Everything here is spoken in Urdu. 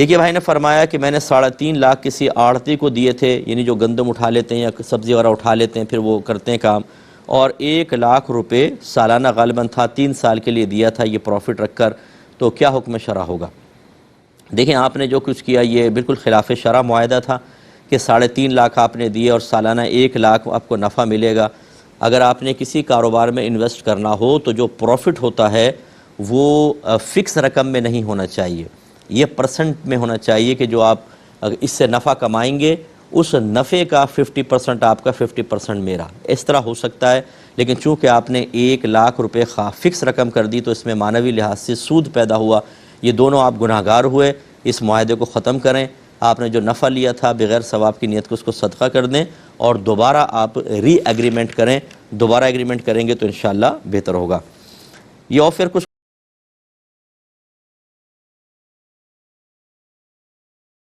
ایک یہ بھائی نے فرمایا کہ میں نے 3.5 لاکھ کسی آڑتی کو دیے تھے، یعنی جو گندم اٹھا لیتے ہیں یا سبزی وغیرہ اٹھا لیتے ہیں پھر وہ کرتے ہیں کام، اور 1 لاکھ روپے سالانہ غالباً تھا، 3 سال کے لیے دیا تھا یہ پروفٹ رکھ کر، تو کیا حکم شرع ہوگا؟ دیکھیں آپ نے جو کچھ کیا یہ بالکل خلاف شرع معاہدہ تھا کہ 3.5 لاکھ آپ نے دیے اور سالانہ 1 لاکھ آپ کو نفع ملے گا۔ اگر آپ نے کسی کاروبار میں انویسٹ کرنا ہو تو جو پروفٹ ہوتا ہے وہ فکس رقم میں نہیں ہونا چاہیے، یہ پرسنٹ میں ہونا چاہیے کہ جو آپ اس سے نفع کمائیں گے اس نفع کا 50% آپ کا 50% میرا، اس طرح ہو سکتا ہے۔ لیکن چونکہ آپ نے 1 لاکھ روپے فکس رقم کر دی تو اس میں معنوی لحاظ سے سود پیدا ہوا، یہ دونوں آپ گناہ گار ہوئے۔ اس معاہدے کو ختم کریں، آپ نے جو نفع لیا تھا بغیر ثواب کی نیت کو اس کو صدقہ کر دیں اور دوبارہ آپ ری ایگریمنٹ کریں، دوبارہ ایگریمنٹ کریں گے تو انشاءاللہ بہتر ہوگا۔ یہ اور پھر کچھ